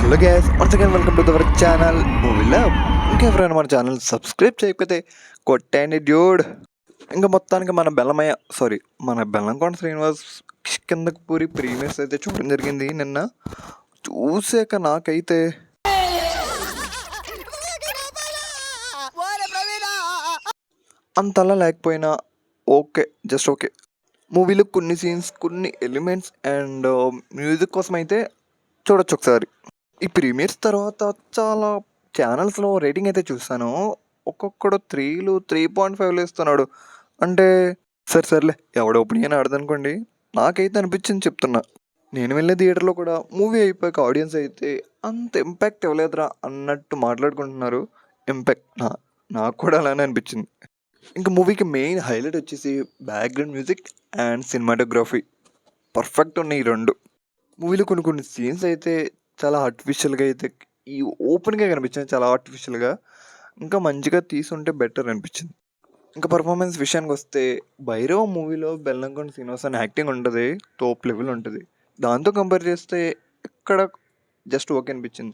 Hello gas once again welcome to our channel movie love. ఇంకెవరైనా మన channel subscribe చేయకపోతే కొట్టండి డ్యూడ్. ఇంకా మొత్తానికి మన బెల్లంకొండ శ్రీనివాస్ కిందకి పూరి ప్రీమియర్స్ అయితే చూడడం జరిగింది. నిన్న చూసాక నాకైతే అంతలా లేకపోయినా ఓకే, జస్ట్ ఓకే. మూవీలో కొన్ని సీన్స్, కొన్ని ఎలిమెంట్స్ అండ్ మ్యూజిక్ కోసం అయితే చూడొచ్చు ఒకసారి. ఈ ప్రీమియర్స్ తర్వాత చాలా ఛానల్స్లో రేటింగ్ అయితే చూస్తాను. ఒక్కొక్కడు 3లు 3.5లు ఇస్తున్నాడు. అంటే సర్లే, ఎవడ ఒపీనియన్ ఆడదనుకోండి. నాకైతే అనిపించింది చెప్తున్నా. నేను వెళ్ళే థియేటర్లో కూడా మూవీ అయిపోయాక ఆడియన్స్ అయితే అంత ఇంపాక్ట్ ఇవ్వలేదురా అన్నట్టు మాట్లాడుకుంటున్నారు. ఇంపాక్ట్ నాకు కూడా అలానే అనిపించింది. ఇంకా మూవీకి మెయిన్ హైలైట్ వచ్చేసి background music and cinematography perfect ఉన్నాయి ఈ రెండు. మూవీలో కొన్ని సీన్స్ అయితే చాలా ఆర్టిఫిషియల్గా అయితే ఈ ఓపెన్గా కనిపించింది, చాలా ఆర్టిఫిషియల్గా. ఇంకా మంచిగా తీసుంటే బెటర్ అనిపించింది. ఇంకా పర్ఫార్మెన్స్ విషయానికి వస్తే భైరవ మూవీలో బెల్లంకొండ శ్రీనివాస్ అని యాక్టింగ్ ఉంటుంది, టాప్ లెవెల్ ఉంటుంది. దాంతో కంపేర్ చేస్తే ఇక్కడ జస్ట్ ఓకే అనిపించింది.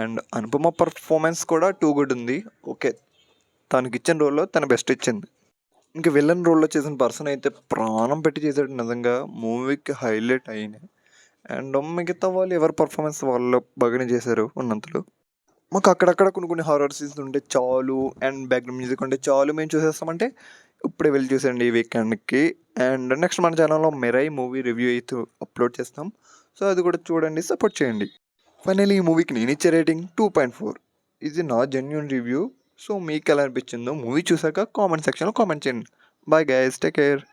అండ్ అనుపమ పర్ఫార్మెన్స్ కూడా టూ గుడ్ ఉంది. ఓకే, తనకి ఇచ్చిన రోల్లో తన బెస్ట్ ఇచ్చింది. ఇంకా విలన్ రోల్లో చేసిన పర్సన్ అయితే ప్రాణం పెట్టి చేసాడు. నిజంగా మూవీకి హైలైట్ అయినాయి. అండ్ మిగతా వాళ్ళు ఎవరి పర్ఫార్మెన్స్ వాళ్ళు బాగానే చేశారు ఉన్నంతలో. మాకు అక్కడక్కడ కొన్ని హారర్ సీన్స్ ఉంటే చాలు అండ్ బ్యాక్గ్రౌండ్ మ్యూజిక్ ఉంటే చాలు, మేము చూసేస్తామంటే ఇప్పుడే వెళ్ళి చూసేయండి ఈ వీకెండ్కి. అండ్ నెక్స్ట్ మన ఛానల్లో మెరై మూవీ రివ్యూ అయితే అప్లోడ్ చేస్తాం. సో అది కూడా చూడండి, సపోర్ట్ చేయండి. ఫైనల్లీ ఈ మూవీకి నేను ఇచ్చే రేటింగ్ 2.4. ఇది నా జెన్యూన్ రివ్యూ. సో మీకు ఎలా అనిపించిందో మూవీ చూసాక కామెంట్ సెక్షన్లో కామెంట్ చేయండి. Bye guys, take care.